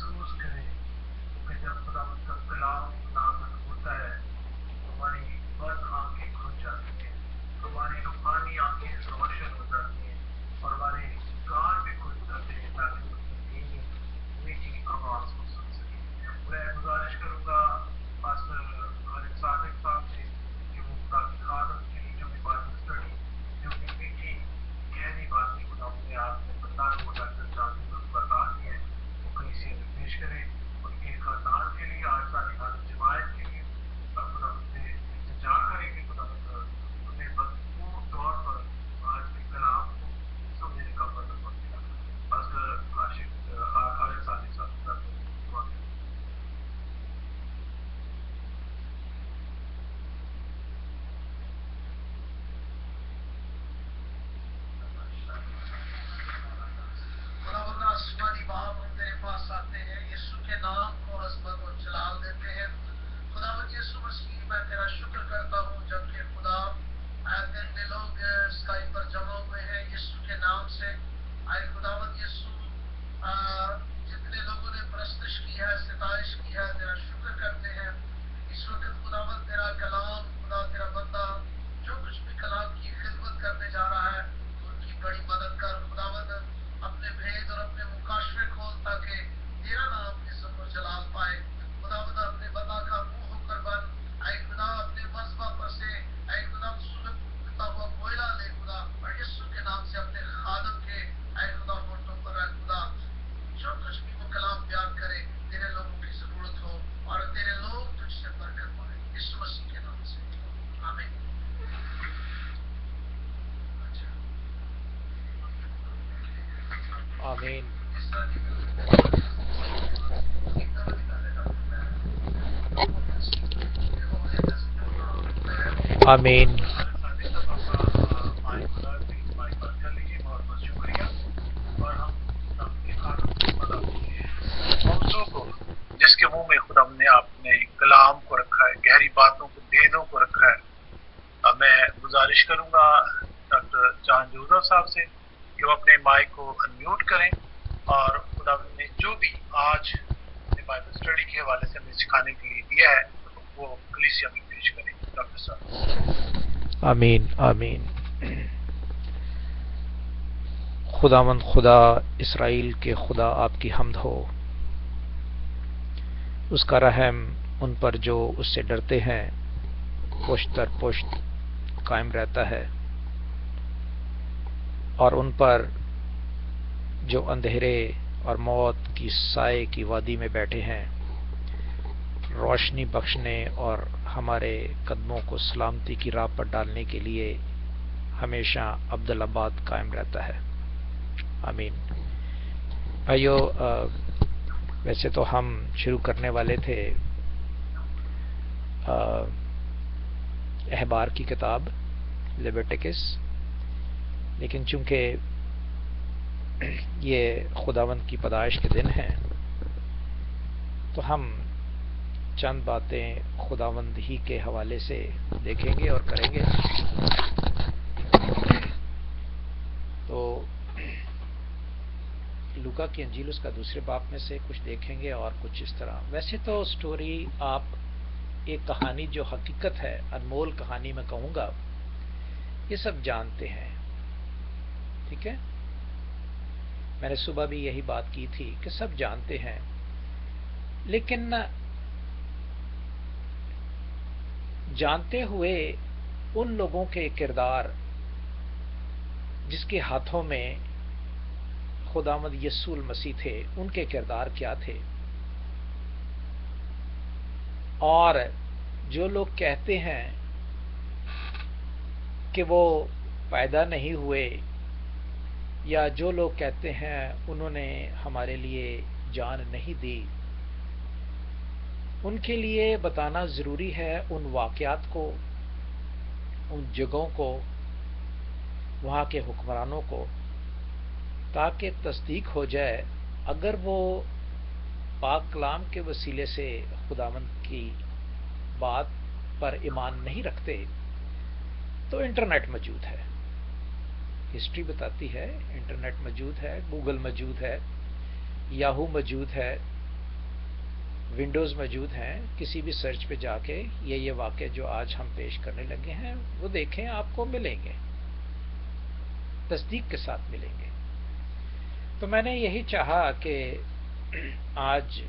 محسوس کریں، کیونکہ جب خداوند کا کلام نازل ہوتا ہے ہماری بد آنکھیں کھل جاتی ہیں، ہماری روحانی آنکھیں روشن ہو جاتی ہیں اور ہمارے کان بھی کھل جاتے ہیں تاکہ اس کی دھیمی میٹھی آواز کو سن سکیں۔ میں گزارش کروں گا پاسٹر خالد صادق صاحب سے کہ وہ خدا کی خادم کے لیے جو بھی بائبل اسٹڈی، جو بھی میٹھی گہری باتیں خدا نے آپ نے بندہ کو ڈاکٹر جان یوسف کو عطا کی ہے وہ کلیسیا میں پیش کریں، ان کے خاندان کے لیے، آج ساری حالت جماعت کے لیے خدا سے التجا کریں کہ خدا انہیں بھرپور طور پر آج کے کلام کو سمجھنے کا فضل بخشے۔ پاسٹر عاشق خالد صادق صاحب کی طرف سے دعا کریں۔ خداوند آسمانی باپ، ہم تیرے پاس آتے ہیں، یسوع کے نام کو عظمت اور جلال دیتے ہیں۔ خداوند یسوع مسیح، میں تیرا شکر کرتا ہوں جبکہ خدا اتنے لوگ اسکائی پر جمع ہوئے ہیں یسوع کے نام سے۔ آئے خداوند یسوع، جتنے لوگوں نے پرستش کی ہے، ستائش کی ہے، تیرا شکر کرتے ہیں۔ اس وقت خداوند تیرا کلام، خدا تیرا بندہ جو کچھ بھی کلام کی خدمت کرنے جا رہا ہے تو ان کی بڑی مدد کر خداوند، اپنے بھید اور اپنے مکاشفے کھول تاکہ تیرا نام عزت اور جلال پائے۔ خداوند اپنے بندہ کا منہ ہو کر بن، اے خدا اپنے مذہبہ پر سے، اے خدا سلگتا ہوا کوئلہ لے خدا، اور یسوع کے نام سے اپنے خادم کے اے خدا ہونٹوں پر رکھ خدا، جو کچھ بھی وہ کلام بیان کرے تیرے لوگوں کی ضرورت ہو اور تیرے لوگ تجھ سے برکت پائیں، اس مسیح کے نام سے آمین۔ آمین۔ اس طرح کی ایک دفعہ نکال لیتا ہوں میں آمین۔ خالد صادق صاحب آپ کا مائک کھلا ہے، پلیز مائک بند کر لیجیے۔ بہت بہت شکریہ۔ اور ہم خدا کے خادم خدا کے موضوع کو، جس کے منہ میں خدا نے آپ نے کلام کو رکھا ہے، گہری باتوں کو، بھیدوں کو رکھا ہے، میں گزارش کروں گا ڈاکٹر جان جوزف صاحب سے کہ وہ اپنے مائک کو انمیوٹ کریں اور خدا نے جو بھی آج اپنے بائبل اسٹڈی کے حوالے سے ہمیں سکھانے کے لیے دیا ہے وہ کلیسیا میں پیش کریں۔ ڈاکٹر صاحب۔ آمین آمین۔ خداوند خدا اسرائیل کے خدا آپ کی حمد ہو، اس کا رحم ان پر جو اس سے ڈرتے ہیں پشت در پشت قائم رہتا ہے، اور ان پر جو اندھیرے اور موت کی سائے کی وادی میں بیٹھے ہیں روشنی بخشنے اور ہمارے قدموں کو سلامتی کی راہ پر ڈالنے کے لیے ہمیشہ عبدالآباد قائم رہتا ہے۔ آمین۔ بھائیو، ویسے تو ہم شروع کرنے والے تھے احبار کی کتاب لیویٹکس، لیکن چونکہ یہ خداوند کی پیدائش کے دن ہیں تو ہم چند باتیں خداوند ہی کے حوالے سے دیکھیں گے اور کریں گے۔ تو لوکا کی انجیل اس کا دوسرے باب میں سے کچھ دیکھیں گے اور کچھ اس طرح۔ ویسے تو سٹوری آپ ایک کہانی جو حقیقت ہے، انمول کہانی میں کہوں گا، یہ سب جانتے ہیں، ٹھیک ہے؟ میں نے صبح بھی یہی بات کی تھی کہ سب جانتے ہیں، لیکن جانتے ہوئے ان لوگوں کے کردار جس کے ہاتھوں میں خداوند یسوع المسیح تھے، ان کے کردار کیا تھے؟ اور جو لوگ کہتے ہیں کہ وہ پیدا نہیں ہوئے، یا جو لوگ کہتے ہیں انہوں نے ہمارے لیے جان نہیں دی، ان کے لیے بتانا ضروری ہے ان واقعات کو، ان جگہوں کو، وہاں کے حکمرانوں کو، تاکہ تصدیق ہو جائے۔ اگر وہ پاک کلام کے وسیلے سے خداوند کی بات پر ایمان نہیں رکھتے تو انٹرنیٹ موجود ہے، ہسٹری بتاتی ہے، انٹرنیٹ موجود ہے، گوگل موجود ہے، یاہو موجود ہے، ونڈوز موجود ہیں، کسی بھی سرچ پہ جا کے یہ واقعے جو آج ہم پیش کرنے لگے ہیں وہ دیکھیں، آپ کو ملیں گے، تصدیق کے ساتھ ملیں گے۔ تو میں نے یہی چاہا کہ آج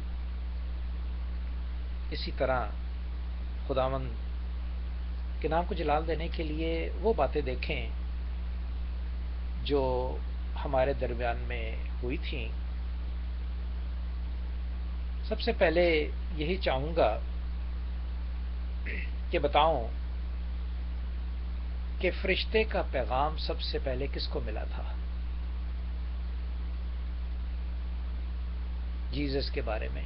اسی طرح خداوند کے نام کو جلال دینے کے لیے وہ باتیں دیکھیں جو ہمارے درمیان میں ہوئی تھیں۔ سب سے پہلے یہی چاہوں گا کہ بتاؤں کہ فرشتے کا پیغام سب سے پہلے کس کو ملا تھا؟ جیزس کے بارے میں،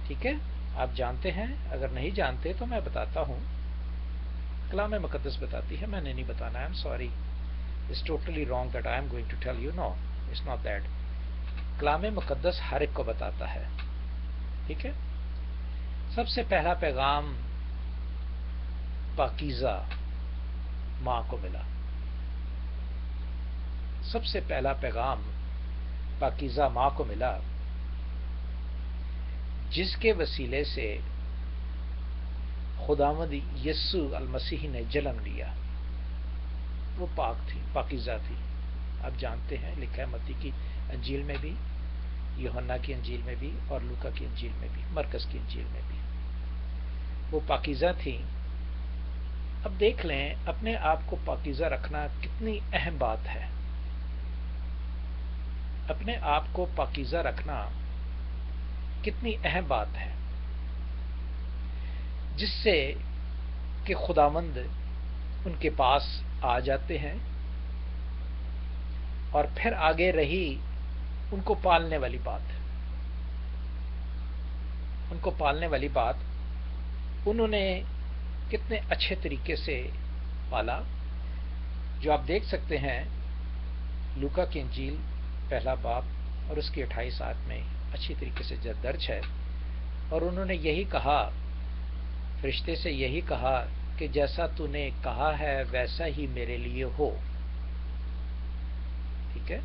ٹھیک ہے؟ آپ جانتے ہیں، اگر نہیں جانتے تو میں بتاتا ہوں، کلام مقدس بتاتی ہے، میں نے نہیں بتانا۔ I'm sorry, it's totally wrong that I am going to tell you. No, it's not that. کلام مقدس ہر ایک کو بتاتا ہے، ٹھیک ہے؟ سب سے پہلا پیغام پاکیزہ ماں کو ملا۔ سب سے پہلا پیغام پاکیزہ ماں کو ملا، جس کے وسیلے سے خداوند یسوع المسیح نے جنم لیا۔ وہ پاک تھی، پاکیزہ تھی۔ آپ جانتے ہیں، لکھا ہے متی کی انجیل میں بھی، یوحنا کی انجیل میں بھی، اور لوکا کی انجیل میں بھی، مرکز کی انجیل میں بھی وہ پاکیزہ تھی۔ اب دیکھ لیں اپنے آپ کو پاکیزہ رکھنا کتنی اہم بات ہے۔ اپنے آپ کو پاکیزہ رکھنا کتنی اہم بات ہے، جس سے کہ خداوند ان کے پاس آ جاتے ہیں، اور پھر آگے رہی ان کو پالنے والی بات۔ ان کو پالنے والی بات انہوں نے کتنے اچھے طریقے سے پالا، جو آپ دیکھ سکتے ہیں لوکا کی انجیل پہلا باب اور اس کی 28 آیت میں اچھی طریقے سے درج ہے۔ اور انہوں نے یہی کہا، فرشتے سے یہی کہا کہ جیسا تو نے کہا ہے ویسا ہی میرے لیے ہو، ٹھیک ہے؟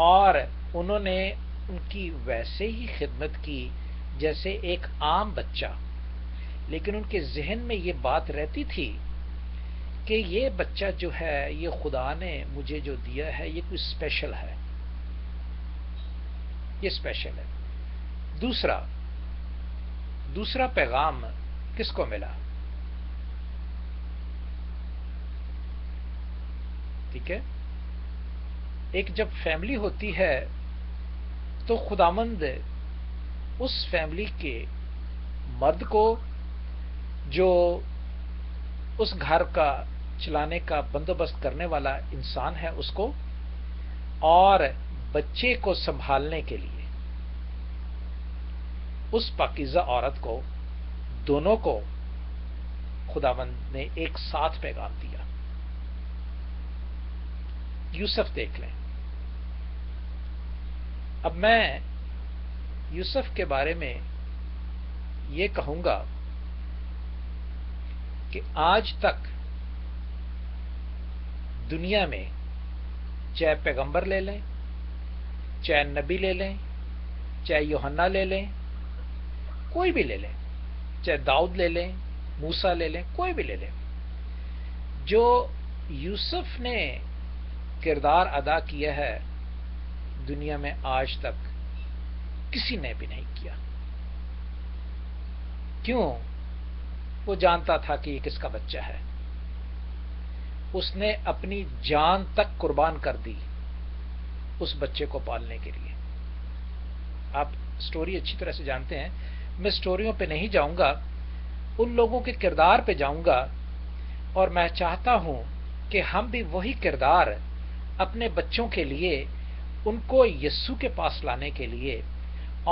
اور انہوں نے ان کی ویسے ہی خدمت کی جیسے ایک عام بچہ، لیکن ان کے ذہن میں یہ بات رہتی تھی کہ یہ بچہ جو ہے، یہ خدا نے مجھے جو دیا ہے، یہ کوئی اسپیشل ہے، یہ اسپیشل ہے۔ دوسرا پیغام کس کو ملا؟ ٹھیک ہے؟ ایک جب فیملی ہوتی ہے تو خداوند اس فیملی کے مرد کو، جو اس گھر کا چلانے کا بندوبست کرنے والا انسان ہے، اس کو، اور بچے کو سنبھالنے کے لیے اس پاکیزہ عورت کو، دونوں کو خداوند نے ایک ساتھ پیغام دیا۔ یوسف دیکھ لیں۔ اب میں یوسف کے بارے میں یہ کہوں گا کہ آج تک دنیا میں چاہے پیغمبر لے لیں، چاہے نبی لے لیں، چاہے یوحنا لے لیں، کوئی بھی لے لیں، چاہے داؤد لے لیں، موسیٰ لے لیں، کوئی بھی لے لیں، جو یوسف نے کردار ادا کیا ہے، دنیا میں آج تک کسی نے بھی نہیں کیا۔ کیوں؟ وہ جانتا تھا کہ یہ کس کا بچہ ہے۔ اس نے اپنی جان تک قربان کر دی اس بچے کو پالنے کے لیے۔ آپ سٹوری اچھی طرح سے جانتے ہیں، میں سٹوریوں پہ نہیں جاؤں گا، ان لوگوں کے کردار پہ جاؤں گا، اور میں چاہتا ہوں کہ ہم بھی وہی کردار اپنے بچوں کے لیے، ان کو یسوع کے پاس لانے کے لیے،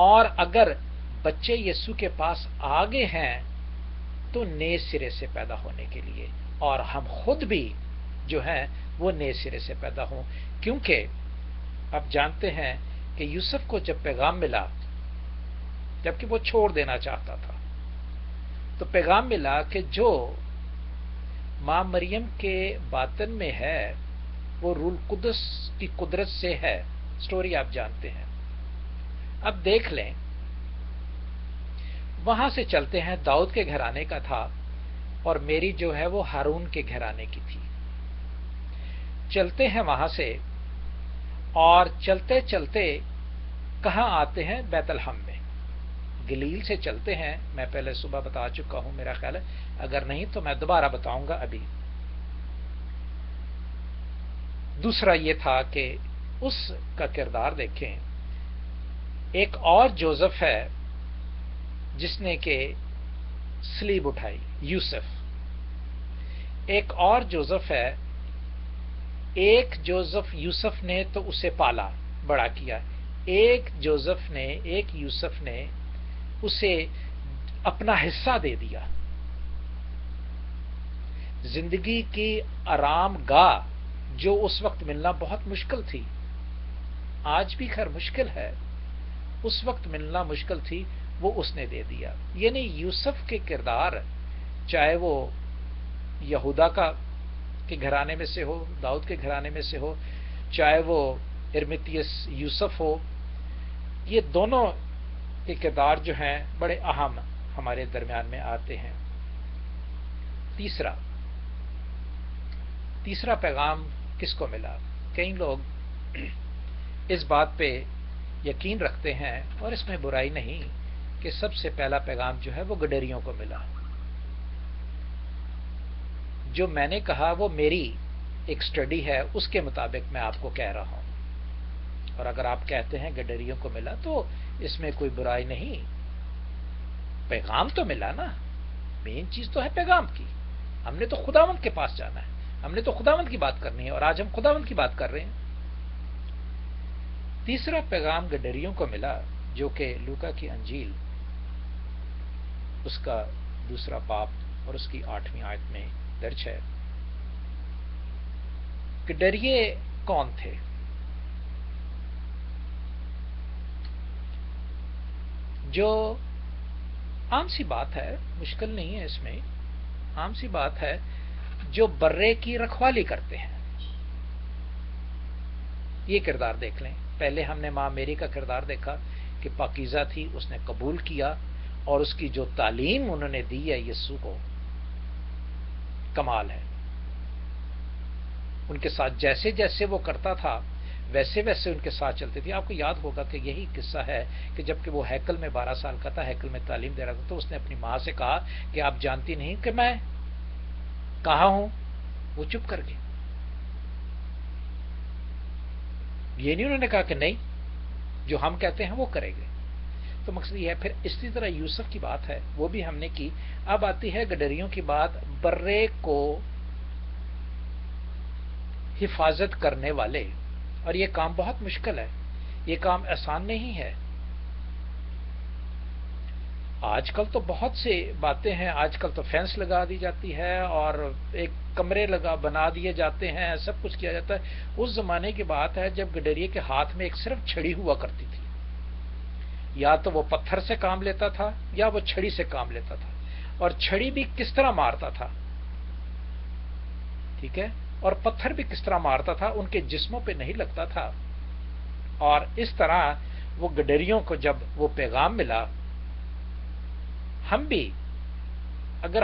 اور اگر بچے یسوع کے پاس آگے ہیں تو نئے سرے سے پیدا ہونے کے لیے، اور ہم خود بھی جو ہیں وہ نئے سرے سے پیدا ہوں۔ کیونکہ آپ جانتے ہیں کہ یوسف کو جب پیغام ملا، جبکہ وہ چھوڑ دینا چاہتا تھا، تو پیغام ملا کہ جو ماں مریم کے باطن میں ہے وہ روح القدس کی قدرت سے ہے۔ سٹوری آپ جانتے ہیں، اب دیکھ لیں، وہاں سے چلتے ہیں، داؤد کے گھرانے کا تھا اور میری جو ہے وہ ہارون کے گھرانے کی تھی. چلتے ہیں وہاں سے اور چلتے چلتے کہاں آتے ہیں؟ بیت لحم میں. گلیل سے چلتے ہیں، میں پہلے صبح بتا چکا ہوں میرا خیال ہے، اگر نہیں تو میں دوبارہ بتاؤں گا. ابھی دوسرا یہ تھا کہ اس کا کردار دیکھیں. ایک اور جوزف ہے جس نے کہ سلیب اٹھائی، یوسف. ایک اور جوزف ہے، ایک جوزف یوسف نے تو اسے پالا، بڑا کیا. ایک یوسف نے اسے اپنا حصہ دے دیا. زندگی کی آرام گاہ جو اس وقت ملنا بہت مشکل تھی، آج بھی خیر مشکل ہے، اس وقت ملنا مشکل تھی، وہ اس نے دے دیا. یعنی یوسف کے کردار، چاہے وہ یہودا کے گھرانے میں سے ہو، داؤد کے گھرانے میں سے ہو، چاہے وہ ارمتیس یوسف ہو، یہ دونوں کے کردار جو ہیں بڑے اہم ہمارے درمیان میں آتے ہیں. تیسرا پیغام کس کو ملا؟ کئی لوگ اس بات پہ یقین رکھتے ہیں، اور اس میں برائی نہیں، کہ سب سے پہلا پیغام جو ہے وہ گڈریوں کو ملا. جو میں نے کہا وہ میری ایک سٹڈی ہے، اس کے مطابق میں آپ کو کہہ رہا ہوں. اور اگر آپ کہتے ہیں گڈریوں کو ملا تو اس میں کوئی برائی نہیں. پیغام تو ملا نا، مین چیز تو ہے پیغام کی. ہم نے تو خداوند کے پاس جانا ہے، ہم نے تو خداوند کی بات کرنی ہے، اور آج ہم خداوند کی بات کر رہے ہیں. تیسرا پیغام گڈریوں کو ملا جو کہ لوکا کی انجیل اس کا 2 باب اور اس کی 8ویں آیت میں درج ہے. گڈریے کون تھے؟ جو عام سی بات ہے، مشکل نہیں ہے اس میں، عام سی بات ہے، جو برے کی رکھوالی کرتے ہیں. یہ کردار دیکھ لیں. پہلے ہم نے ماں میری کا کردار دیکھا کہ پاکیزہ تھی، اس نے قبول کیا، اور اس کی جو تعلیم انہوں نے دی ہے یسوع کو، کمال ہے. ان کے ساتھ جیسے جیسے وہ کرتا تھا ویسے ویسے ان کے ساتھ چلتے تھے. آپ کو یاد ہوگا کہ یہی قصہ ہے کہ جب کہ وہ ہیکل میں 12 سال کا تھا، ہیکل میں تعلیم دے رہا تھا، تو اس نے اپنی ماں سے کہا کہ آپ جانتی نہیں کہ میں کہاں ہوں؟ وہ چپ کر گئی. یہ نہیں انہوں نے کہا کہ نہیں، جو ہم کہتے ہیں وہ کریں گے. تو مقصد یہ ہے. پھر اسی طرح یوسف کی بات ہے، وہ بھی ہم نے کی. اب آتی ہے گڈریوں کی بات. برے کو حفاظت کرنے والے، اور یہ کام بہت مشکل ہے، یہ کام آسان نہیں ہے. آج کل تو بہت سی باتیں ہیں، آج کل تو فینس لگا دی جاتی ہے اور ایک کمرے بنا دیے جاتے ہیں، سب کچھ کیا جاتا ہے. اس زمانے کی بات ہے جب گڈریے کے ہاتھ میں ایک صرف چھڑی ہوا کرتی تھی. یا تو وہ پتھر سے کام لیتا تھا یا وہ چھڑی سے کام لیتا تھا. اور چھڑی بھی کس طرح مارتا تھا، ٹھیک ہے، اور پتھر بھی کس طرح مارتا تھا، ان کے جسموں پہ نہیں لگتا تھا. اور اس طرح وہ گڈریوں کو جب وہ پیغام ملا، ہم بھی اگر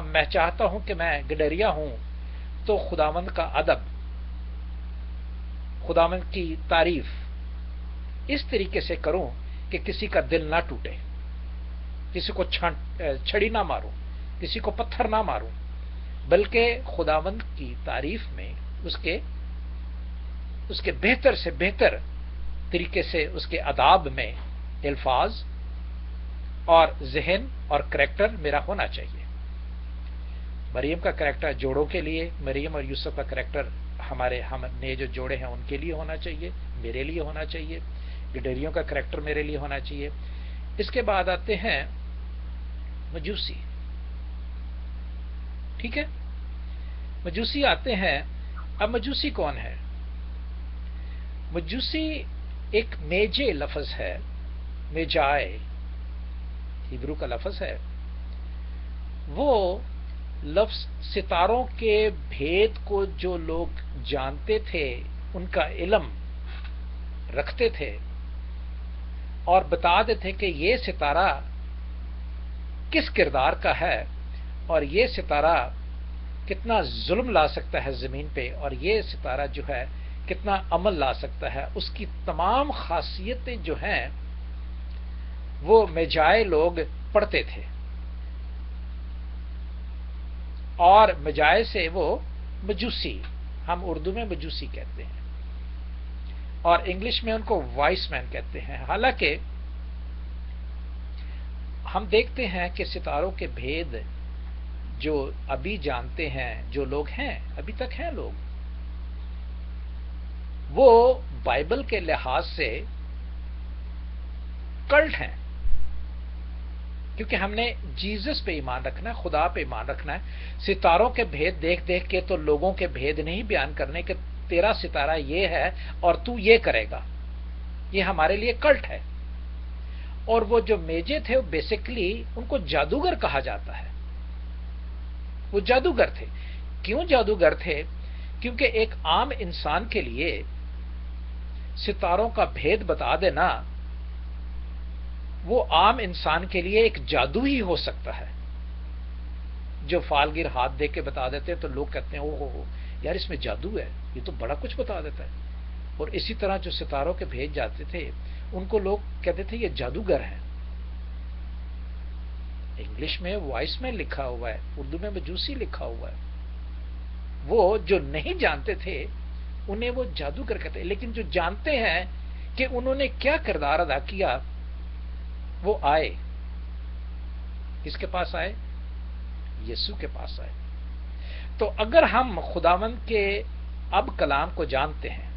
میں چاہتا ہوں کہ میں گڈریا ہوں تو خداوند کا ادب، خداوند کی تعریف اس طریقے سے کروں کہ کسی کا دل نہ ٹوٹے، کسی کو چھڑی نہ ماروں، کسی کو پتھر نہ ماروں، بلکہ خداوند کی تعریف میں اس کے بہتر سے بہتر طریقے سے اس کے آداب میں الفاظ اور ذہن اور کریکٹر میرا ہونا چاہیے. مریم کا کریکٹر جوڑوں کے لیے، مریم اور یوسف کا کریکٹر ہم نے جو جوڑے ہیں ان کے لیے ہونا چاہیے، میرے لیے ہونا چاہیے. گڈریوں کا کریکٹر میرے لیے ہونا چاہیے. اس کے بعد آتے ہیں مجوسی. ٹھیک ہے، مجوسی آتے ہیں. اب مجوسی کون ہے؟ مجوسی ایک میجے لفظ ہے، میجائے ہیبرو کا لفظ ہے. وہ لفظ ستاروں کے بھید کو جو لوگ جانتے تھے، ان کا علم رکھتے تھے، اور بتا دیتے کہ یہ ستارہ کس کردار کا ہے اور یہ ستارہ کتنا ظلم لا سکتا ہے زمین پہ، اور یہ ستارہ جو ہے کتنا عمل لا سکتا ہے، اس کی تمام خاصیتیں جو ہیں وہ مجائے لوگ پڑھتے تھے، اور مجائے سے وہ مجوسی، ہم اردو میں مجوسی کہتے ہیں اور انگلش میں ان کو وائس مین کہتے ہیں۔ حالانکہ ہم دیکھتے ہیں کہ ستاروں کے بھید جو ابھی جانتے ہیں جو لوگ ہیں، ابھی تک ہیں لوگ، وہ بائبل کے لحاظ سے کلٹ ہیں، کیونکہ ہم نے جیزس پہ ایمان رکھنا ہے، خدا پہ ایمان رکھنا ہے۔ ستاروں کے بھید دیکھ دیکھ کے تو لوگوں کے بھید نہیں بیان کرنے کہ تیرا ستارہ یہ ہے اور تو یہ کرے گا، یہ ہمارے لیے کلٹ ہے۔ اور وہ جو میجے تھے وہ بیسیکلی ان کو جادوگر کہا جاتا ہے، وہ جادوگر تھے۔ کیوں جادوگر تھے؟ کیونکہ ایک عام انسان کے لیے ستاروں کا بھید بتا دینا وہ عام انسان کے لیے ایک جادو ہی ہو سکتا ہے۔ جو فالگیر ہاتھ دے کے بتا دیتے تو لوگ کہتے ہیں اوہ یار اس میں جادو ہے، یہ تو بڑا کچھ بتا دیتا ہے۔ اور اسی طرح جو ستاروں کے بھید جاتے تھے ان کو لوگ کہتے تھے یہ جادوگر ہیں۔ انگلش میں وائس مین لکھا ہوا ہے، اردو میں مجوسی لکھا ہوا ہے۔ وہ جو نہیں جانتے تھے انہیں وہ جادوگر کہتے ہیں، لیکن جو جانتے ہیں کہ انہوں نے کیا کردار ادا کیا وہ آئے، کس کے پاس آئے؟ یسوع کے پاس آئے۔ تو اگر ہم خداوند کے اب کلام کو جانتے ہیں،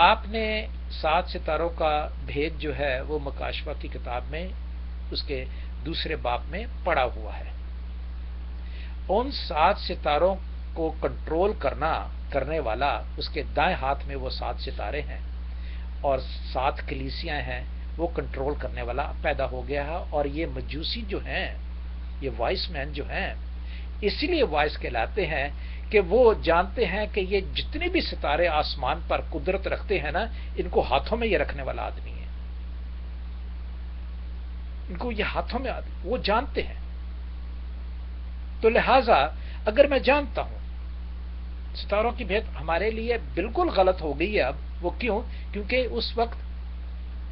آپ نے 7 ستاروں کا بھید جو ہے وہ مکاشفہ کی کتاب میں اس کے 2 باب میں پڑا ہوا ہے۔ ان 7 ستاروں کو کنٹرول کرنے والا اس کے دائیں ہاتھ میں وہ 7 ستارے ہیں اور 7 کلیسیاں ہیں، وہ کنٹرول کرنے والا پیدا ہو گیا ہے۔ اور یہ مجوسی جو ہیں، یہ وائس مین جو ہیں، اسی لیے وائس کہلاتے ہیں کہ وہ جانتے ہیں کہ یہ جتنے بھی ستارے آسمان پر قدرت رکھتے ہیں نا، ان کو ہاتھوں میں یہ رکھنے والا آدمی ہے، ان کو یہ ہاتھوں میں وہ جانتے ہیں۔ تو لہذا اگر میں جانتا ہوں ستاروں کی بھید ہمارے لیے بالکل غلط ہو گئی ہے اب، وہ کیوں؟ کیونکہ اس وقت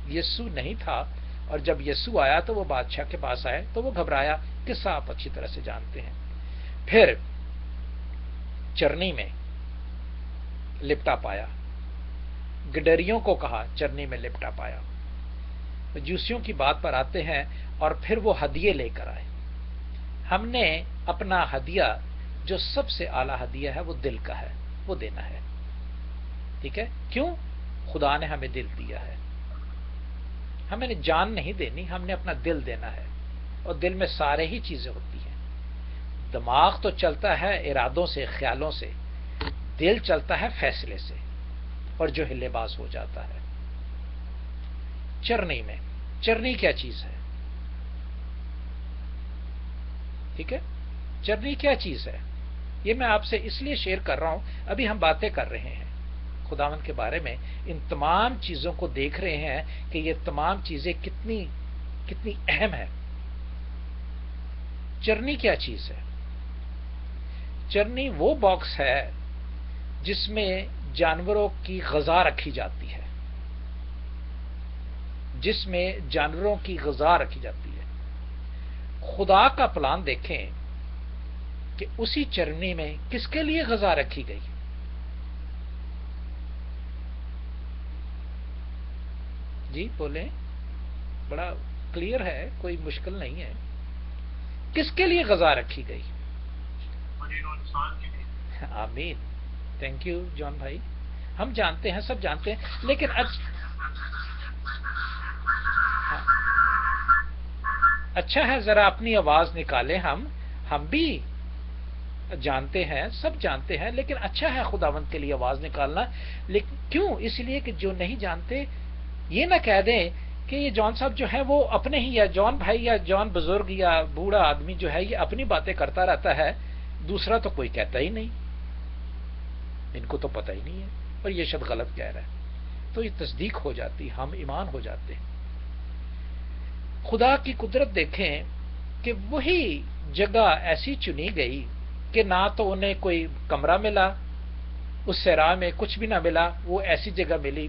یسوع نہیں تھا، اور جب یسوع آیا تو وہ بادشاہ کے پاس آئے تو وہ گھبرایا، قصہ آپ اچھی طرح سے جانتے ہیں۔ پھر چرنی میں لپٹا پایا، گڈریوں کو کہا چرنی میں لپٹا پایا۔ مجوسیوں کی بات پر آتے ہیں، اور پھر وہ ہدیے لے کر آئے۔ ہم نے اپنا ہدیہ جو سب سے اعلیٰ ہدیہ ہے وہ دل کا ہے، وہ دینا ہے، ٹھیک ہے؟ کیوں؟ خدا نے ہمیں دل دیا ہے، ہمیں نے جان نہیں دینی، ہم نے اپنا دل دینا ہے، اور دل میں سارے ہی چیزیں ہوتی ہیں۔ دماغ تو چلتا ہے ارادوں سے، خیالوں سے، دل چلتا ہے فیصلے سے، اور جو ہلے باز ہو جاتا ہے۔ چرنی میں، چرنی کیا چیز ہے؟ ٹھیک ہے، چرنی کیا چیز ہے؟ یہ میں آپ سے اس لیے شیئر کر رہا ہوں، ابھی ہم باتیں کر رہے ہیں خداوند کے بارے میں، ان تمام چیزوں کو دیکھ رہے ہیں کہ یہ تمام چیزیں کتنی اہم ہے۔ چرنی کیا چیز ہے؟ چرنی وہ باکس ہے جس میں جانوروں کی غذا رکھی جاتی ہے، جس میں جانوروں کی غذا رکھی جاتی ہے۔ خدا کا پلان دیکھیں کہ اسی چرنی میں کس کے لیے غذا رکھی گئی؟ جی بولیں، بڑا کلیئر ہے، کوئی مشکل نہیں ہے۔ کس کے لیے غذا رکھی گئی؟ آمین، تھینک یو جان بھائی، ہم جانتے ہیں، سب جانتے ہیں، لیکن اچھا ہے ذرا اپنی آواز نکالیں، ہم بھی جانتے ہیں، سب جانتے ہیں، لیکن اچھا ہے خداوند کے لیے آواز نکالنا۔ لیکن کیوں؟ اس لیے کہ جو نہیں جانتے یہ نہ کہہ دیں کہ یہ جان صاحب جو ہے وہ اپنے ہی، یا جان بھائی یا جان بزرگ یا بوڑھا آدمی جو ہے یہ اپنی باتیں کرتا رہتا ہے، دوسرا تو کوئی کہتا ہی نہیں، ان کو تو پتہ ہی نہیں ہے، اور یہ شاید غلط کہہ رہا ہے۔ تو یہ تصدیق ہو جاتی، ہم ایمان ہو جاتے ہیں۔ خدا کی قدرت دیکھیں کہ وہی جگہ ایسی چنی گئی کہ نہ تو انہیں کوئی کمرہ ملا، اس صحرا میں کچھ بھی نہ ملا، وہ ایسی جگہ ملی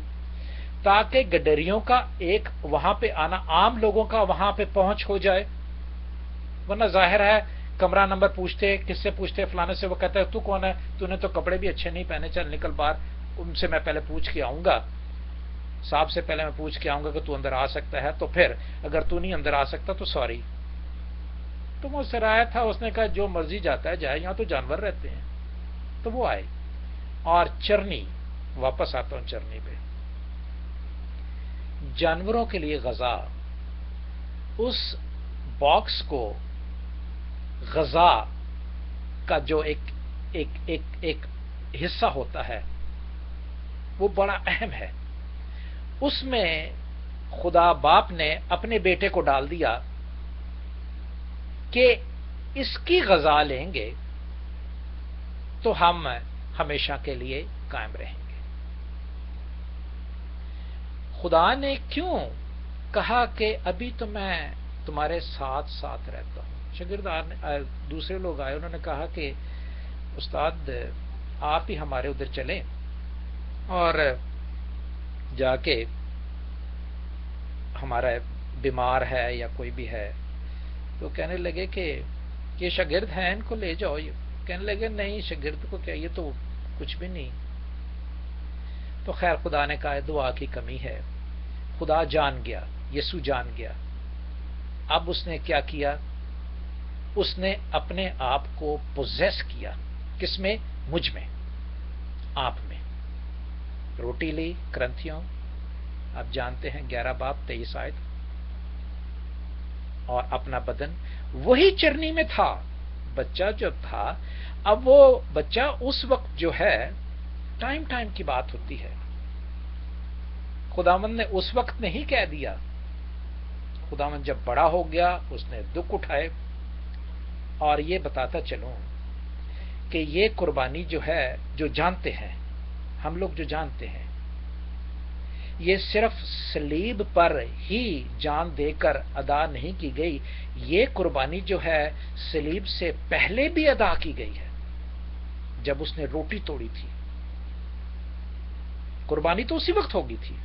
تاکہ گڈریوں کا ایک وہاں پہ آنا، عام لوگوں کا وہاں پہ پہنچ ہو جائے. ورنہ ظاہر ہے کمرہ نمبر پوچھتے، کس سے پوچھتے، فلانے سے، وہ کہتا ہے تو کون ہے، تو نے تو کپڑے بھی اچھے نہیں پہنے، چل نکل باہر، ان سے میں پہلے پوچھ کے آؤں گا، صاحب سے پہلے میں پوچھ کے آؤں گا کہ تو اندر آ سکتا ہے، تو پھر اگر تو نہیں اندر آ سکتا تو سوری. تو وہ سرایا تھا، اس نے کہا جو مرضی جاتا ہے جائے، یہاں تو جانور رہتے ہیں. تو وہ آئے اور چرنی، واپس آتا ہوں چرنی پہ، جانوروں کے لیے غذا، اس باکس کو غذا کا جو ایک حصہ ہوتا ہے وہ بڑا اہم ہے. اس میں خدا باپ نے اپنے بیٹے کو ڈال دیا کہ اس کی غذا لیں گے تو ہم ہمیشہ کے لیے قائم رہیں گے. خدا نے کیوں کہا کہ ابھی تو میں تمہارے ساتھ ساتھ رہتا ہوں؟ شاگردان دوسرے لوگ آئے، انہوں نے کہا کہ استاد آپ ہی ہمارے ادھر چلیں اور جا کے ہمارا بیمار ہے یا کوئی بھی ہے. تو کہنے لگے کہ یہ شاگرد ہیں، ان کو لے جاؤ. کہنے لگے نہیں، شاگرد کو کیا، یہ تو کچھ بھی نہیں. تو خیر خدا نے کہا دعا کی کمی ہے. خدا جان گیا، یسوع جان گیا. اب اس نے کیا کیا؟ اس نے اپنے آپ کو پوزیس کیا. کس میں؟ مجھ میں، آپ میں. روٹی لی، کرنتھیوں آپ جانتے ہیں 11 باب 23 آیت، اور اپنا بدن وہی چرنی میں تھا. بچہ جو تھا، اب وہ بچہ اس وقت جو ہے ٹائم کی بات ہوتی ہے. خداوند نے اس وقت نہیں کہہ دیا. خداوند جب بڑا ہو گیا اس نے دکھ اٹھائے. اور یہ بتاتا چلوں کہ یہ قربانی جو ہے، جو جانتے ہیں ہم لوگ، جو جانتے ہیں یہ صرف صلیب پر ہی جان دے کر ادا نہیں کی گئی. یہ قربانی جو ہے صلیب سے پہلے بھی ادا کی گئی ہے، جب اس نے روٹی توڑی تھی. قربانی تو اسی وقت ہوگی تھی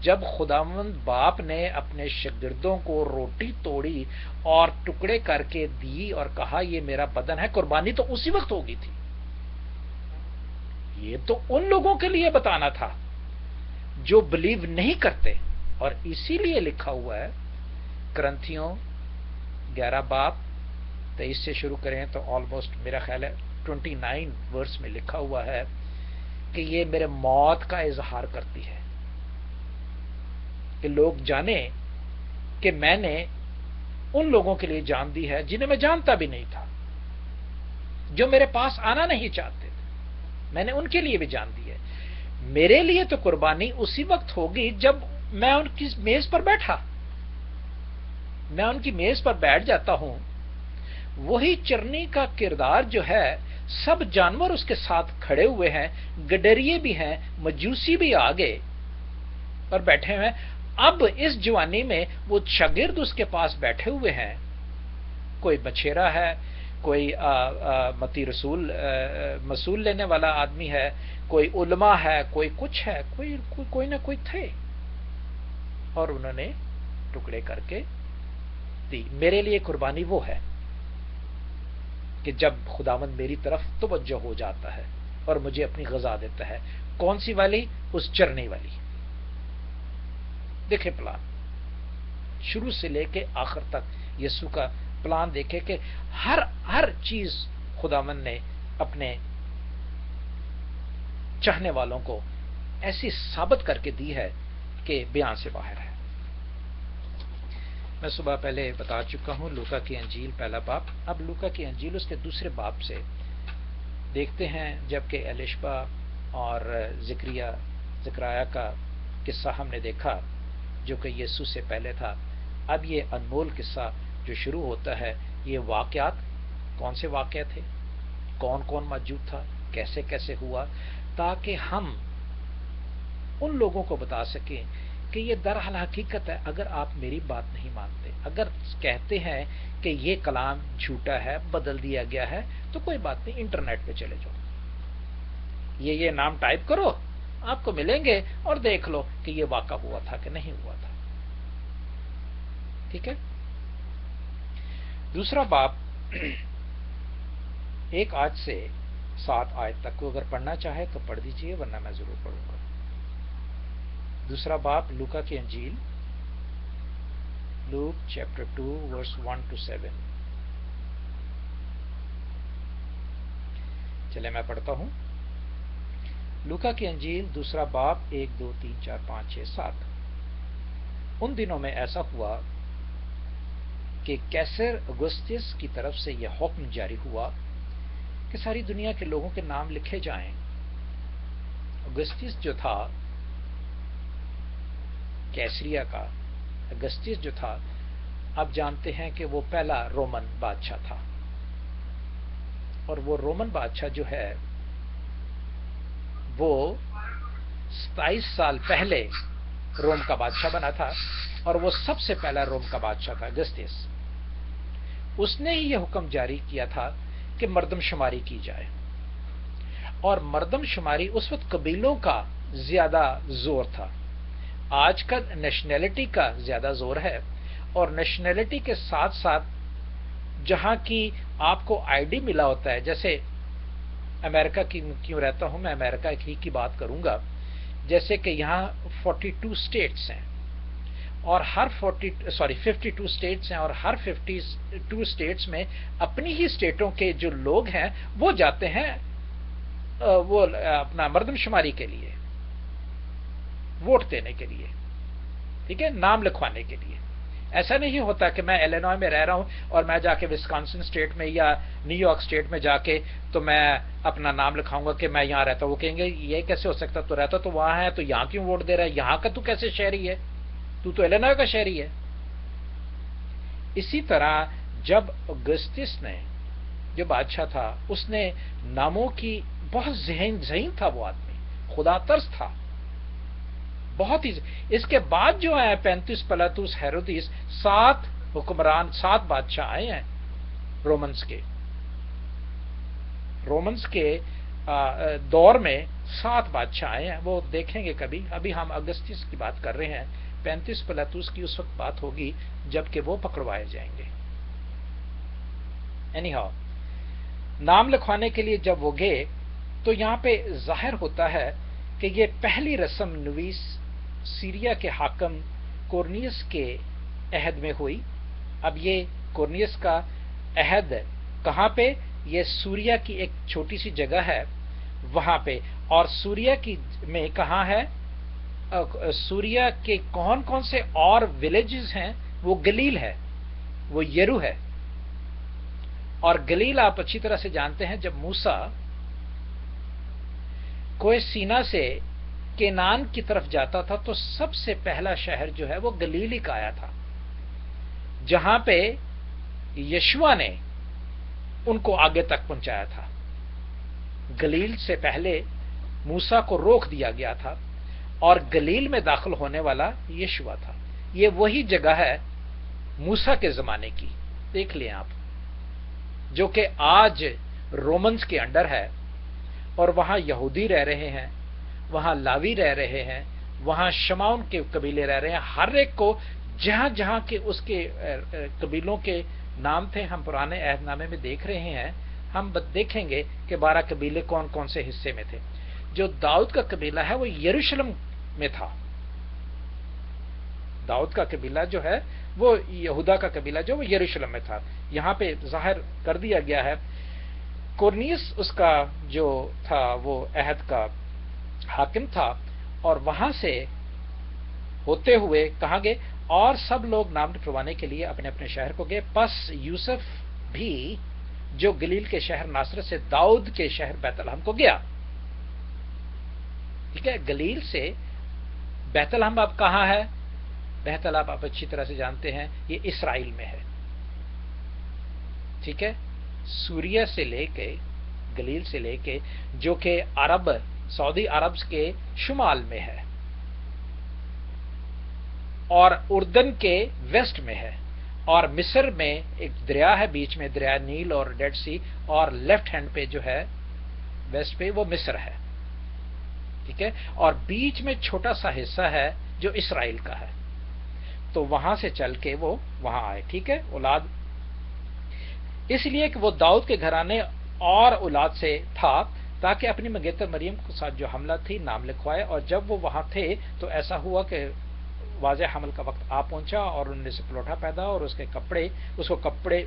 جب خداوند باپ نے اپنے شاگردوں کو روٹی توڑی اور ٹکڑے کر کے دی اور کہا یہ میرا بدن ہے. قربانی تو اسی وقت ہوگی تھی. یہ تو ان لوگوں کے لیے بتانا تھا جو بلیو نہیں کرتے. اور اسی لیے لکھا ہوا ہے کرنتھیوں 11 باب 23 سے شروع کریں تو آلموسٹ میرا خیال ہے 29 ورس میں لکھا ہوا ہے کہ یہ میرے موت کا اظہار کرتی ہے، کہ لوگ جانیں کہ میں نے ان لوگوں کے لیے جان دی ہے جنہیں میں جانتا بھی نہیں تھا، جو میرے پاس آنا نہیں چاہتے تھے. میں نے ان کے لیے بھی جان دی ہے. میرے لیے تو قربانی اسی وقت ہوگی جب میں ان کی میز پر بیٹھا. میں ان کی میز پر بیٹھ جاتا ہوں. وہی چرنی کا کردار جو ہے، سب جانور اس کے ساتھ کھڑے ہوئے ہیں، گڈریے بھی ہیں، مجوسی بھی آگے اور بیٹھے ہوئے ہیں. اب اس جوانی میں وہ شاگرد اس کے پاس بیٹھے ہوئے ہیں. کوئی بچھیرا ہے، کوئی متی رسول مسول لینے والا آدمی ہے، کوئی علماء ہے، کوئی کچھ ہے، کوئی نہ کوئی تھے، اور انہوں نے ٹکڑے کر کے دی. میرے لیے قربانی وہ ہے کہ جب خداوند میری طرف توجہ ہو جاتا ہے اور مجھے اپنی غذا دیتا ہے. کون سی والی؟ اس چرنے والی. دیکھیں پلان شروع سے لے کے آخر تک، یسوع کا پلان دیکھے کہ ہر چیز خداوند نے اپنے چاہنے والوں کو ایسی ثابت کر کے دی ہے کہ بیان سے باہر ہے. میں صبح پہلے بتا چکا ہوں لوکا کی انجیل 1 باب. اب لوکا کی انجیل اس کے 2 باب سے دیکھتے ہیں. جبکہ ایلشبا اور زکریا کا قصہ ہم نے دیکھا جو کہ یسوع سے پہلے تھا. اب یہ انمول قصہ جو شروع ہوتا ہے، یہ واقعات کون سے واقعات تھے، کون کون موجود تھا، کیسے کیسے ہوا، تاکہ ہم ان لوگوں کو بتا سکیں کہ یہ درحال حقیقت ہے، اگر آپ میری بات نہیں مانتے، اگر کہتے ہیں کہ یہ کلام جھوٹا ہے، بدل دیا گیا ہے، تو کوئی بات نہیں، انٹرنیٹ پہ چلے جاؤ، یہ نام ٹائپ کرو، آپ کو ملیں گے اور دیکھ لو کہ یہ واقع ہوا تھا کہ نہیں ہوا تھا. ٹھیک ہے. دوسرا باب 1 سے 7 آیت تک کو اگر پڑھنا چاہے تو پڑھ دیجئے، ورنہ میں ضرور پڑھوں گا. دوسرا باب لوکا کی انجیل، لوک چیپٹر 2 ورس 1 to 7. چلے میں پڑھتا ہوں. لوکا کی انجیل دوسرا باب 1 2 3 4 5 6 7. ان دنوں میں ایسا ہوا کہ کیسر اگسطس کی طرف سے یہ حکم جاری ہوا کہ ساری دنیا کے لوگوں کے نام لکھے جائیں. اگسطس جو تھا کیسریا کا، اگسطس جو تھا، آپ جانتے ہیں کہ وہ پہلا رومن بادشاہ تھا، اور وہ رومن بادشاہ جو ہے وہ 27 سال پہلے روم کا بادشاہ بنا تھا، اور وہ سب سے پہلا روم کا بادشاہ تھا اگسطس. اس نے ہی یہ حکم جاری کیا تھا کہ مردم شماری کی جائے، اور مردم شماری اس وقت قبیلوں کا زیادہ زور تھا. آج کل نیشنلٹی کا زیادہ زور ہے، اور نیشنلٹی کے ساتھ ساتھ جہاں کی آپ کو آئی ڈی ملا ہوتا ہے، جیسے امریکہ کی کیوں رہتا ہوں میں، امریکہ کی بات کروں گا، جیسے کہ یہاں 42 اسٹیٹس ہیں، اور ہر 52 اسٹیٹس ہیں، اور ہر 52 اسٹیٹس میں اپنی ہی اسٹیٹوں کے جو لوگ ہیں وہ جاتے ہیں وہ اپنا مردم شماری کے لیے، ووٹ دینے کے لیے، ٹھیک ہے، نام لکھوانے کے لیے. ایسا نہیں ہوتا کہ میں ایلینوائے میں رہ رہا ہوں اور میں جا کے وسکانسن اسٹیٹ میں یا نیو یارک اسٹیٹ میں جا کے تو میں اپنا نام لکھاؤں گا کہ میں یہاں رہتا ہوں. وہ کہیں گے یہ کیسے ہو سکتا، تو رہتا تو وہاں ہے، تو یہاں کیوں ووٹ دے رہا ہے، یہاں کا تو کیسے شہری ہے، تو ایلینوائے کا شہری ہے. اسی طرح جب اگسطس نے جو بادشاہ تھا اس نے ناموں کی بہت ذہین تھا، وہ آدمی خدا ترس تھا بہت ہی. اس کے بعد جو ہے 35 پلاطوس ہیرودیس، 7 حکمران، 7 بادشاہ آئے ہیں رومنس کے دور میں 7 بادشاہ آئے ہیں. وہ دیکھیں گے کبھی، ابھی ہم اگسطس کی بات کر رہے ہیں. 35 پلاطوس کی اس وقت بات ہوگی جبکہ وہ پکڑوائے جائیں گے. اینی ہاؤ، نام لکھوانے کے لیے جب وہ گئے تو یہاں پہ ظاہر ہوتا ہے کہ یہ پہلی رسم نویس سیریا کے حاکم کورنیس کے عہد میں ہوئی. اب یہ کورنیس کا عہد کہاں پہ، یہ سوریا کی ایک چھوٹی سی جگہ ہے وہاں پہ. اور سوریا کی میں کہاں ہے، سوریا کے کون کون سے اور ولیجز ہیں، وہ گلیل ہے، وہ یرو ہے. اور گلیل آپ اچھی طرح سے جانتے ہیں، جب موسیٰ کوہ سینا سے کینان کی طرف جاتا تھا تو سب سے پہلا شہر جو ہے وہ گلیل ہی کا آیا تھا، جہاں پہ یشوع نے ان کو آگے تک پہنچایا تھا. گلیل سے پہلے موسیٰ کو روک دیا گیا تھا، اور گلیل میں داخل ہونے والا یشوع تھا. یہ وہی جگہ ہے موسیٰ کے زمانے کی، دیکھ لیں آپ، جو کہ آج رومنز کے انڈر ہے. اور وہاں یہودی رہ رہے ہیں، وہاں لاوی رہ رہے ہیں، وہاں شمعون کے قبیلے رہ رہے ہیں. ہر ایک کو جہاں جہاں کے اس کے قبیلوں کے نام تھے ہم پرانے عہد نامے میں دیکھ رہے ہیں. ہم دیکھیں گے کہ 12 قبیلے کون کون سے حصے میں تھے. جو داؤد کا قبیلہ ہے وہ یروشلم میں تھا. داؤد کا قبیلہ جو ہے وہ یہودا کا قبیلہ جو وہ یروشلم میں تھا. یہاں پہ ظاہر کر دیا گیا ہے. کورنیس اس کا جو تھا وہ عہد کا حاکم تھا، اور وہاں سے ہوتے ہوئے کہاں گئے، اور سب لوگ نام لکھوانے کے لیے اپنے اپنے شہر کو گئے. پس یوسف بھی جو گلیل کے شہر ناصرت سے داؤد کے شہر بیت لحم کو گیا. ٹھیک ہے، گلیل سے بیت لحم اب کہاں ہے، بیت لحم آپ اچھی طرح سے جانتے ہیں یہ اسرائیل میں ہے. ٹھیک ہے، سوریا سے لے کے گلیل سے لے کے جو کہ عرب سعودی عرب کے شمال میں ہے. اور اردن کے ویسٹ میں ہے، اور مصر میں ایک دریا ہے بیچ میں، دریا نیل اور ڈیڈ سی، اور لیفٹ ہینڈ پہ جو ہے ویسٹ پہ وہ مصر ہے، ٹھیک ہے، اور بیچ میں چھوٹا سا حصہ ہے جو اسرائیل کا ہے. تو وہاں سے چل کے وہ وہاں آئے، ٹھیک ہے، اولاد اس لیے کہ وہ داؤد کے گھرانے اور اولاد سے تھا، تاکہ اپنی منگیتر مریم کے ساتھ جو حملہ تھی نام لکھوائے. اور جب وہ وہاں تھے تو ایسا ہوا کہ واضح حمل کا وقت آ پہنچا، اور ان میں سے پلوٹا پیدا، اور اس کو کپڑے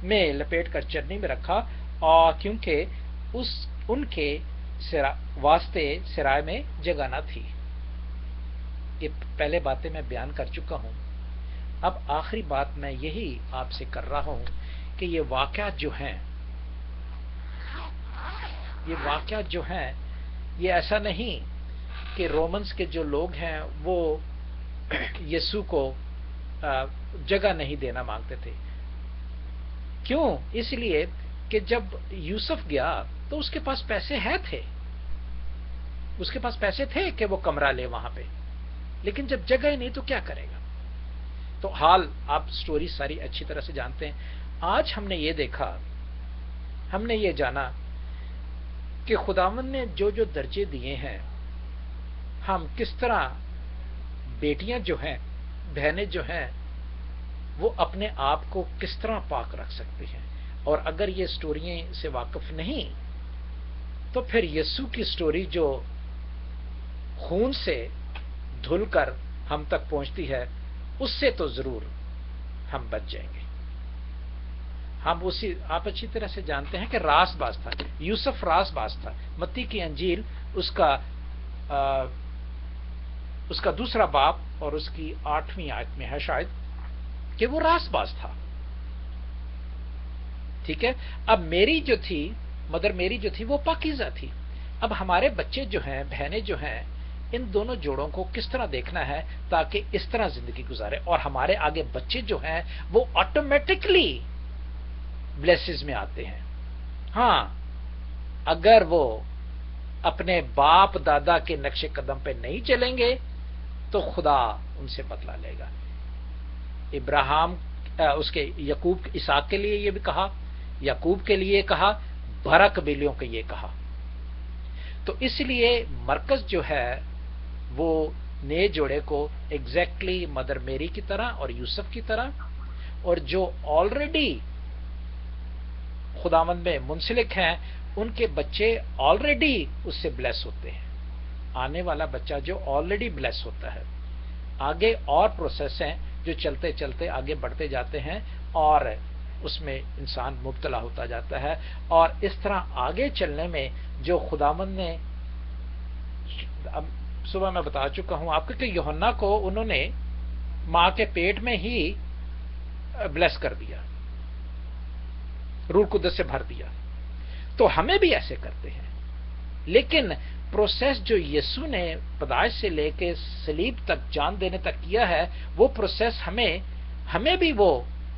میں لپیٹ کر چرنی میں رکھا، اور کیونکہ ان کے واسطے سرائے میں جگہ نہ تھی. یہ پہلے باتیں میں بیان کر چکا ہوں. اب آخری بات میں یہی آپ سے کر رہا ہوں کہ یہ واقعات جو ہیں یہ ایسا نہیں کہ رومنز کے جو لوگ ہیں وہ یسوع کو جگہ نہیں دینا مانگتے تھے. کیوں؟ اس لیے کہ جب یوسف گیا تو اس کے پاس پیسے تھے، اس کے پاس پیسے تھے کہ وہ کمرہ لے وہاں پہ، لیکن جب جگہ ہی نہیں تو کیا کرے گا. تو حال آپ سٹوری ساری اچھی طرح سے جانتے ہیں. آج ہم نے یہ دیکھا، ہم نے یہ جانا کہ خداوند نے جو جو درجے دیے ہیں، ہم کس طرح بیٹیاں جو ہیں، بہنیں جو ہیں، وہ اپنے آپ کو کس طرح پاک رکھ سکتی ہیں. اور اگر یہ سٹوریاں سے واقف نہیں تو پھر یسوع کی سٹوری جو خون سے دھل کر ہم تک پہنچتی ہے، اس سے تو ضرور ہم بچ جائیں گے. آپ اچھی طرح سے جانتے ہیں کہ راس باز تھا، یوسف راس باز تھا. متی کی انجیل اس کا دوسرا باب اور اس کی 8ویں آیت میں ہے شاید کہ وہ راس باز تھا. ٹھیک ہے. اب مدر میری جو تھی وہ پاکیزہ تھی. اب ہمارے بچے جو ہیں، بہنیں جو ہیں، ان دونوں جوڑوں کو کس طرح دیکھنا ہے تاکہ اس طرح زندگی گزارے، اور ہمارے آگے بچے جو ہیں وہ آٹومیٹکلی بلیسز میں آتے ہیں. ہاں، اگر وہ اپنے باپ دادا کے نقش قدم پہ نہیں چلیں گے تو خدا ان سے بدلہ لے گا. ابراہیم اس کے یعقوب اسحاق کے لیے یہ بھی کہا، یعقوب کے لیے کہا، برا قبیلیوں کے یہ کہا. تو اس لیے مرکز جو ہے وہ نئے جوڑے کو ایگزیکٹلی مدر میری کی طرح اور یوسف کی طرح، اور جو آلریڈی خداوند میں منسلک ہیں ان کے بچے آلریڈی اس سے بلیس ہوتے ہیں. آنے والا بچہ جو آلریڈی بلیس ہوتا ہے. آگے اور پروسیس ہیں جو چلتے چلتے آگے بڑھتے جاتے ہیں اور اس میں انسان مبتلا ہوتا جاتا ہے. اور اس طرح آگے چلنے میں جو خداوند نے، اب صبح میں بتا چکا ہوں آپ کو کہ یوحنا کو انہوں نے ماں کے پیٹ میں ہی بلیس کر دیا، روح القدس سے بھر دیا. تو ہمیں بھی ایسے کرتے ہیں، لیکن پروسیس جو یسوع نے پیدائش سے لے کے صلیب تک جان دینے تک کیا ہے، وہ پروسیس ہمیں بھی وہ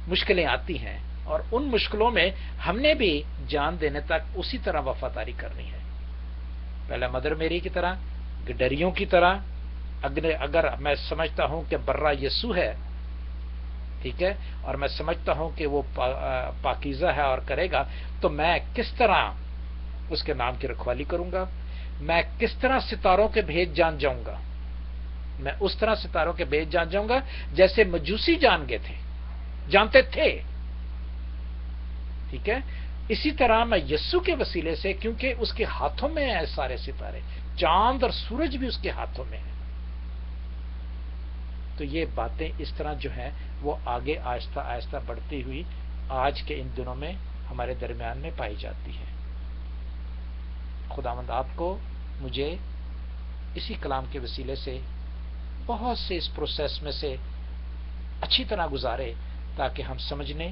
مشکلیں آتی ہیں، اور ان مشکلوں میں ہم نے بھی جان دینے تک اسی طرح وفاداری کرنی ہے. پہلے مدر میری کی طرح، گڈریوں کی طرح. اگر میں سمجھتا ہوں کہ برا یسوع ہے، ٹھیک ہے، اور میں سمجھتا ہوں کہ وہ پاکیزہ ہے اور کرے گا، تو میں کس طرح اس کے نام کی رکھوالی کروں گا؟ میں کس طرح ستاروں کے بھید جان جاؤں گا؟ میں اس طرح ستاروں کے بھید جان جاؤں گا جیسے مجوسی جانتے تھے. ٹھیک ہے. اسی طرح میں یسوع کے وسیلے سے، کیونکہ اس کے ہاتھوں میں ہیں سارے ستارے، چاند اور سورج بھی اس کے ہاتھوں میں ہیں، تو یہ باتیں اس طرح جو ہیں وہ آگے آہستہ آہستہ بڑھتی ہوئی آج کے ان دنوں میں ہمارے درمیان میں پائی جاتی ہیں. خداوند آپ کو، مجھے اسی کلام کے وسیلے سے بہت سے اس پروسیس میں سے اچھی طرح گزارے تاکہ ہم سمجھنے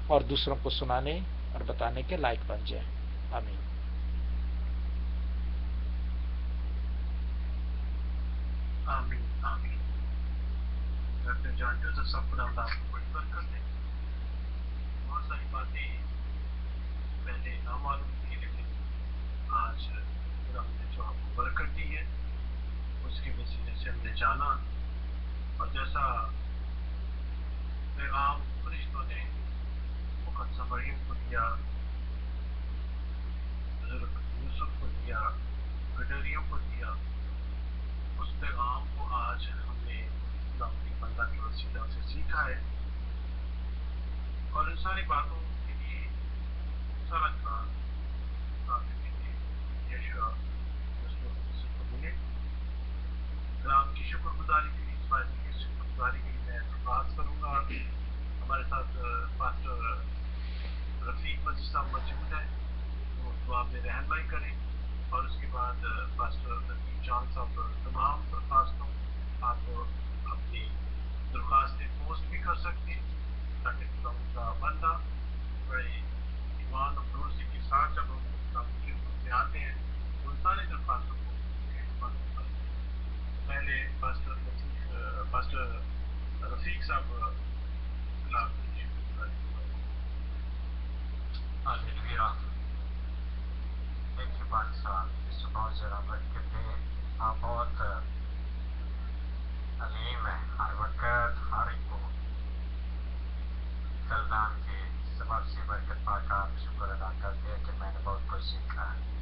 اور دوسروں کو سنانے اور بتانے کے لائق بن جائیں. آمین. آمین آمین. ڈاکٹر جان جوزف صاحب خدا آپ کو بڑی برکت دے. بہت ساری باتیں پہلے نہ معلوم تھی، لیکن آج خدا نے جو آپ کو برکت دی ہے اس کے وسیلے سے ہم نے جانا اور جیسا پیغام فرشتوں نے مقدسہ مریم کو دیا، بزرگ یوسف کو دیا، گڈریوں کو دیا، اس پیغام کو آج ہم نے خداوند کے بندہ کے وسیلہ سے سیکھا ہے، اور ان ساری باتوں کے لیے سارا کلام یشوع مسیح کو ملے۔ کلام کی شکر گزاری کے لیے، اس فائدے کی شکر گزاری کے لیے میں درخواست کروں گا۔ ہمارے ساتھ پاسٹر رفیق مجید صاحب موجود ہیں، وہ دعا میں رہنمائی کریں، اور اس کے بعد پاسٹر نذیر جان صاحب تمام درخواستوں آپ اپنی درخواستیں پوسٹ بھی کر سکتے ہیں، تاکہ خداوند کا بندہ بڑے ایمان اور بھروسے کے ساتھ جب ہم خداوند کی حضور میں آتے ہیں تو ان ساری درخواستوں کو پہلے پاسٹر رفیق صاحب کلام کی شکر گزاری کریں۔ ہاللویا۔ ایک بادشاہ اس بہت زیادہ برکت ہے، آپ بہت علیم ہے، ہر وقت ہر ایک کو کلام کے سبب سے برکت پا کر شکر ادا کرتے ہیں کہ میں نے بہت کچھ سیکھا ہے۔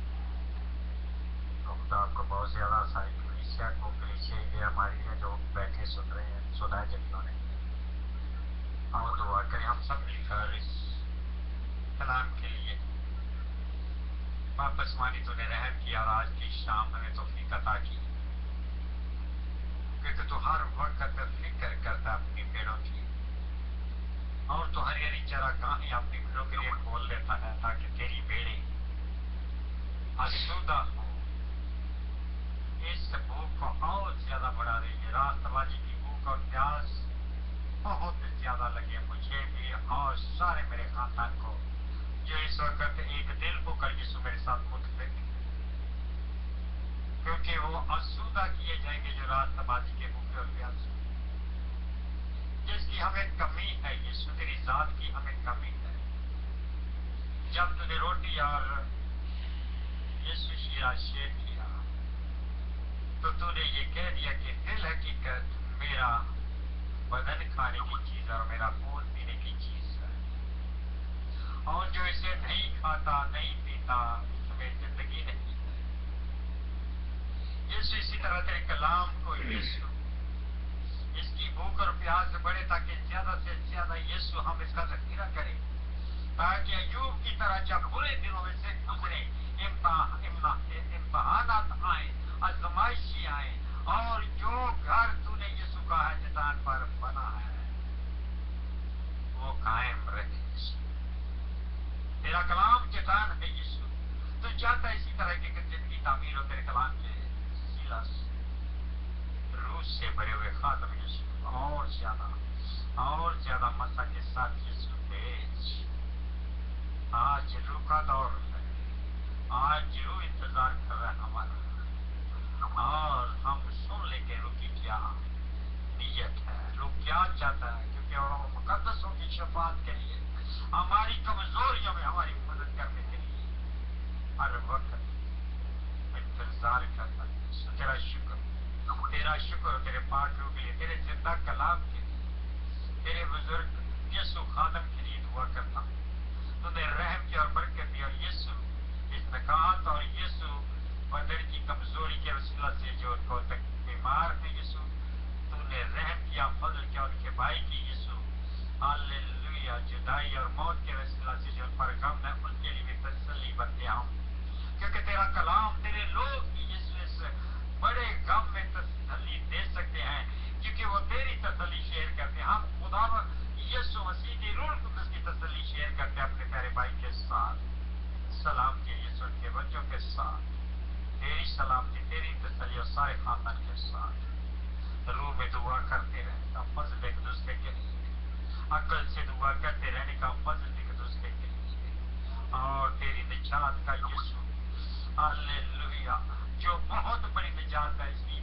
خدا آپ کو بہت زیادہ ساری کلیسیا یہ ہماری ہے جو بیٹھے سن رہے ہیں، سنا ہے جنہوں نے، اور دعا کریں ہم سب مل کر اس کلام کے لیے۔ واپس مانی تو نے رحم کیا اور آج کی شام ہمیں توفیق عطا کی، کیونکہ تو ہر وقت فکر کرتا اپنی بھیڑوں کی، اور تو ہری ہری چراگاہیں اپنی بھیڑوں کے لیے کھول لیتا ہے تاکہ تیری بھیڑیں آسودہ ہوں۔ اس بھوک کو اور زیادہ بڑھا رہی ہے، راست بازی کی بھوک اور پیاس بہت زیادہ لگے مجھے بھی اور سارے میرے خاندان کو، جو اس وقت ایک دل ہو کر یسوع میرے ساتھ متفق، کیونکہ وہ آسودہ کیے جائیں گے جو راست بازی کے بھوکے اور پیاس، جس کی ہمیں کمی ہے یسوع، تیری ذات کی ہمیں کمی ہے۔ جب تو نے روٹی اور یسوع شیرہ شیر کیا تو نے یہ کہہ دیا کہ فی الحقیقت میرا بدن کھانے کی چیز اور میرا خون پینے کی چیز ہے، اور جو اسے نہیں کھاتا نہیں پیتا اس میں زندگی نہیں ہے۔ یسوع اسی طرح تیرے کلام کو یسوع اس کی بھوک اور پیاس بڑھے تاکہ زیادہ سے زیادہ یسوع ہم اس کا ذخیرہ کریں، تاکہ ایوب کی طرح جب برے دنوں میں سے گزرے، امتحانات آئیں، آزمائشی آئیں، اور جو گھر تو نے یسوع کا حاجتان پر بنا ہے وہ قائم رہے۔ تیرا کلام چٹان ہے یسوع، تو چاہتا ہے اسی طرح کی زندگی تعمیر ہو تیرے کلام کے سیلا سے، روح سے بھرے ہوئے خاتم یسوع، اور زیادہ مسا کے ساتھ یسوع بھیج۔ آج روح کا دور ہے، آج روح انتظار کر رہا ہے ہمارا، اور ہم سن لیں گے روح کی کیا نیت ہے، روح کیا چاہتا ہے، کیونکہ وہ مقدسوں کی شفاعت کے لیے، ہماری کمزوریوں میں ہماری مدد کرنے کے لیے ہر وقت انتظار کرتا ہے۔ تیرا شکر تیرے پاک روح کے لیے، تیرے زندہ کلام کے لیے، تیرے بزرگ یسوع خادم کے لیے دعا کرتا ہوں۔ تو نے رحم کی اور برکت دی، اور یسوع اس نکات اور یسوع بدن کی کمزوری کے وسیلہ سے جو ان کو تک بیمار ہے یسوع، تو نے رحم کیا، فضل کیا ان کے بھائی کی یسوع، ہاللویا، جدائی اور موت کے وسیلہ سے جو ان پر غم ہے ان کے لیے بھی تسلی بنتے ہوں، کیونکہ تیرا کلام تیرے لوگ بھی یسوع اس بڑے غم میں تسلی دے سکتے ہیں، کیونکہ وہ تیری تسلی شیئر کرتے ہیں۔ ہم خدا یسوع مسیح کی روح القدس کی تسلی شیئر کرتے ہیں اپنے پیارے بھائی کے ساتھ۔ سلام کے یسوع کے بچوں کے ساتھ، تیری سلامتی، تیری تسلی اور سارے خاندان کے ساتھ روح میں دعا کرتے رہنے کا فضل ایک دوسرے کے لیے، عقل سے دعا کرتے رہنے کا فضل ایک دوسرے کے لیے، اور تیری نجات کا یسوع، ہاللویا، جو بہت بڑی نجات ہے، اس کی